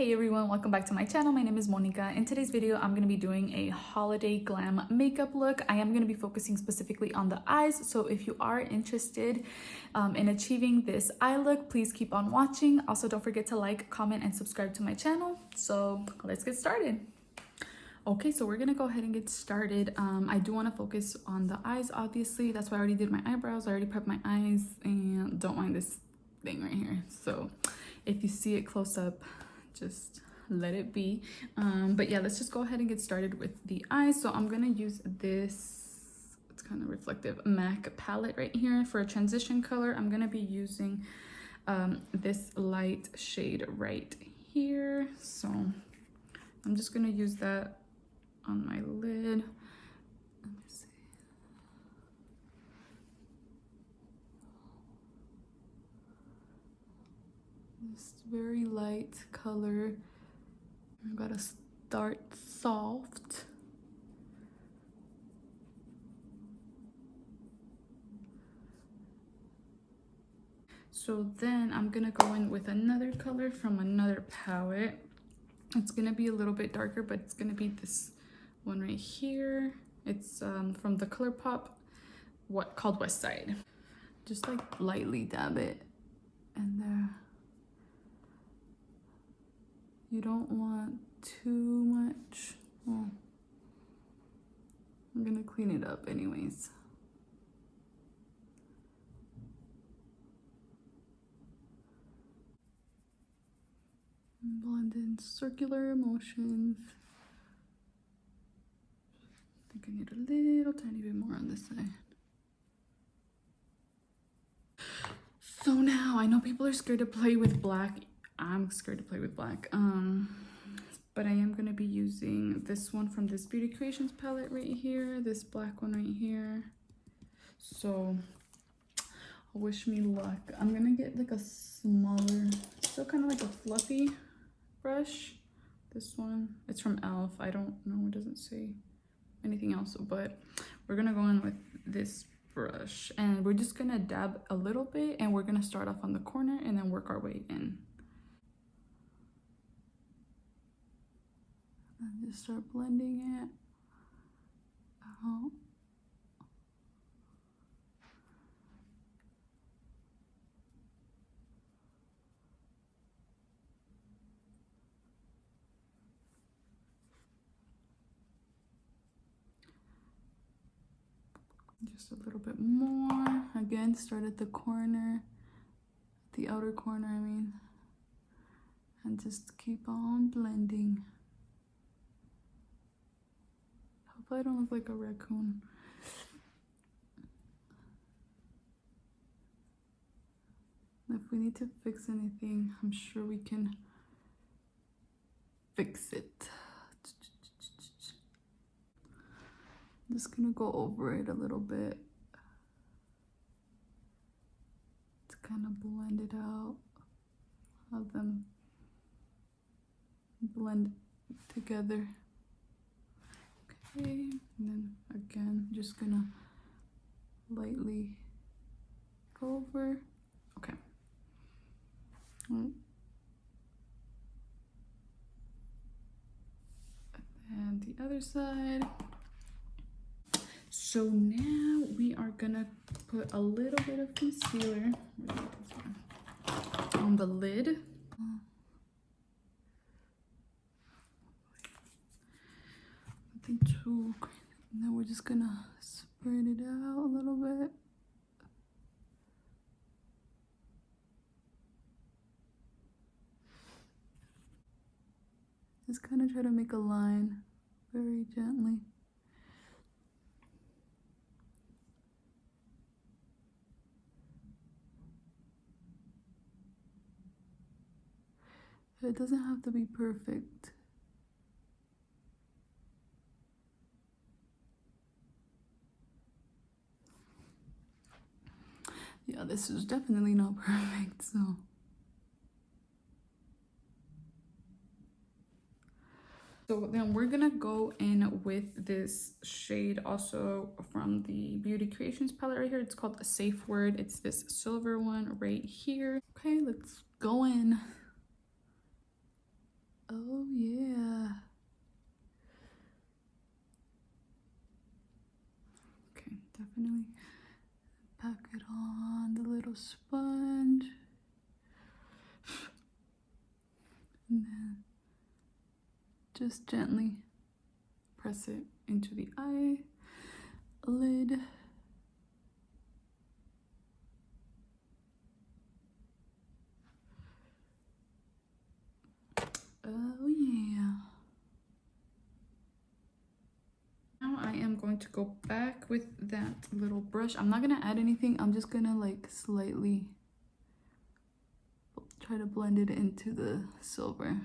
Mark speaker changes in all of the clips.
Speaker 1: Hey everyone, welcome back to my channel. My name is Monica. In today's video, I'm going to be doing a holiday glam makeup look. I am going to be focusing specifically on the eyes. So if you are interested in achieving this eye look, please keep on watching. Also, don't forget to like, comment, and subscribe to my channel. So let's get started. Okay, so we're gonna go ahead and get started. I do want to focus on the eyes, obviously. That's why I already did my eyebrows. I already prepped my eyes, and don't mind this thing right here. So if you see it close up, just let it be. But yeah, let's just go ahead and get started with the eyes. So I'm gonna use this, it's kind of reflective, MAC palette right here for a transition color. I'm gonna be using this light shade right here. So I'm just gonna use that on my lid. Let me see. This very light color. I'm gonna start soft. So then I'm gonna go in with another color from another palette. It's gonna be a little bit darker, but it's gonna be this one right here. It's from the ColourPop, called West Side. Just like lightly dab it in there. You don't want too much. Well, I'm gonna clean it up anyways. Blend in circular motions. I think I need a little tiny bit more on this side. So now I know people are scared to play with black. I'm scared to play with black. But I am gonna be using this one from this Beauty Creations palette right here, this black one right here. So wish me luck. I'm gonna get like a smaller, still kind of like a fluffy brush. This one, it's from e.l.f. I don't know, it doesn't say anything else, but we're gonna go in with this brush and we're just gonna dab a little bit, and we're gonna start off on the corner and then work our way in. And just start blending it out. Just a little bit more. Again, start at the corner, the outer corner, I mean, and just keep on blending. Hope I don't look like a raccoon. If we need to fix anything, I'm sure we can fix it. I'm just gonna go over it a little bit to kind of blend it out, have them blend together. Okay, and then again, just gonna lightly go over. Okay. And the other side. So now we are gonna put a little bit of concealer on the lid. Nothing too crazy. Now we're just gonna spread it out a little bit. Just kind of try to make a line very gently. It doesn't have to be perfect. Yeah, this is definitely not perfect, so. So then we're gonna go in with this shade also from the Beauty Creations palette right here. It's called A Safe Word. It's this silver one right here. Okay, let's go in. gently pack it on the little sponge. And then just gently press it into the eye lid. Oh yeah. Now I am going to go back with that little brush. I'm not gonna add anything. I'm just gonna like slightly try to blend it into the silver.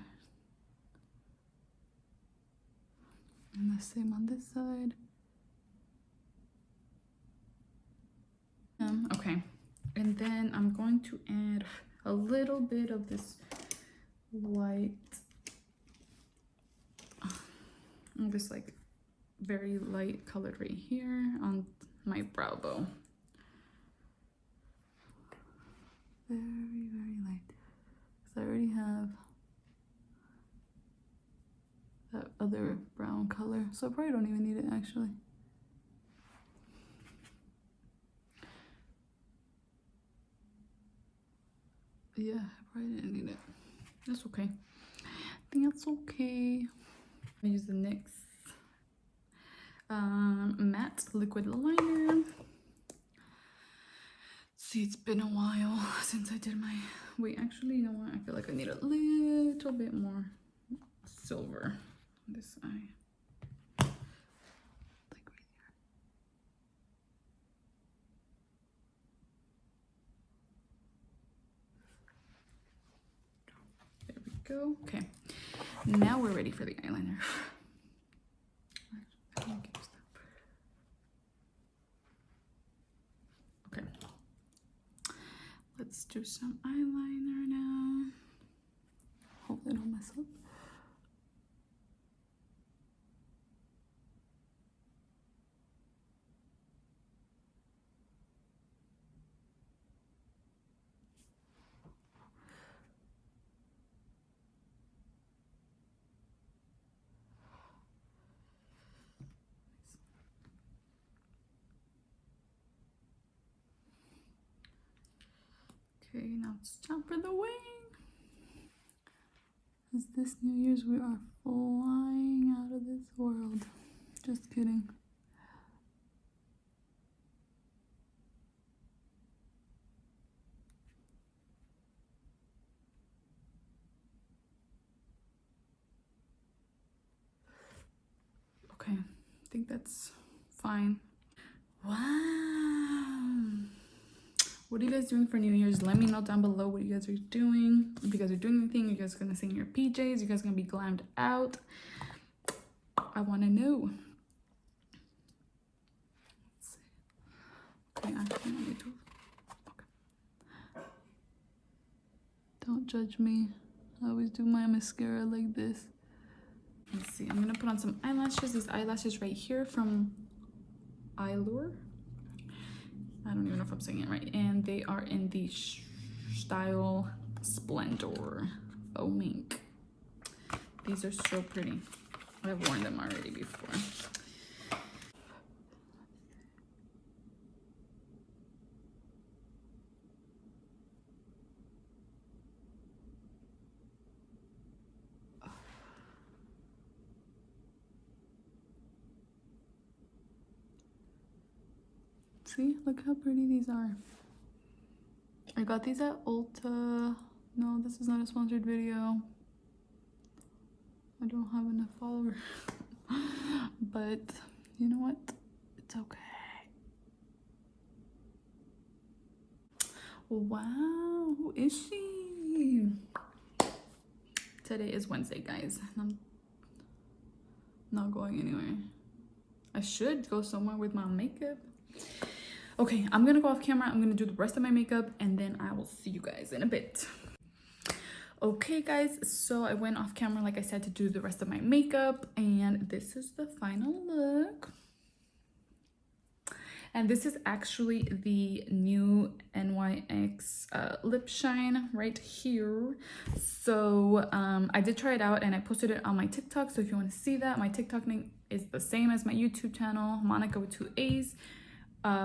Speaker 1: And the same on this side. Okay, and then I'm going to add a little bit of this white, this like very light colored right here on my brow bone. Very, very light, because I already have that other brown color, so I probably don't even need it actually. Yeah, I probably didn't need it. That's okay. I think that's okay. I use the NYX matte liquid liner. See, it's been a while since I did my, wait, actually, you know what? I feel like I need a little bit more silver on this eye. Like right there. There we go. Okay, now we're ready for the eyeliner. Okay, let's do some eyeliner now. Hopefully I don't mess up. Okay, now it's time for the wing. Because this New Year's we are flying out of this world. Just kidding. Okay, I think that's fine. Wow. What are you guys doing for New Year's? Let me know down below what you guys are doing. If you guys are doing anything, you guys are gonna sing your PJs, you guys are gonna be glammed out. I wanna know. Let's see. Okay, actually, I need to. Okay. Don't judge me. I always do my mascara like this. Let's see, I'm gonna put on some eyelashes. These eyelashes right here from Eyelure. I don't even know if I'm saying it right. And they are in the style Splendor Faux Mink. These are so pretty. I've worn them already before. See, look how pretty these are. I got these at Ulta. No, this is not a sponsored video. I don't have enough followers. But you know what? It's okay. Wow, who is she? Today is Wednesday, guys. I'm not going anywhere. I should go somewhere with my makeup. Okay, I'm gonna go off camera. I'm gonna do the rest of my makeup and then I will see you guys in a bit. Okay guys, so I went off camera like I said to do the rest of my makeup and this is the final look. And this is actually the new NYX lip shine right here. So I did try it out and I posted it on my TikTok. So if you want to see that, my TikTok name is the same as my YouTube channel, Monica with 2 A's.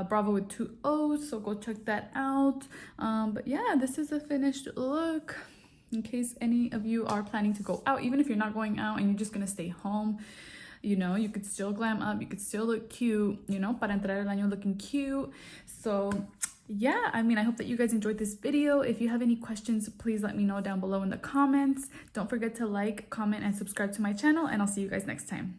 Speaker 1: Bravo with 2 O's, so go check that out. But yeah, this is a finished look. In case any of you are planning to go out, even if you're not going out and you're just gonna stay home, you know, you could still glam up, you could still look cute, you know, para entrar el año looking cute. So yeah, I mean, I hope that you guys enjoyed this video. If you have any questions, please let me know down below in the comments. Don't forget to like, comment, and subscribe to my channel, and I'll see you guys next time.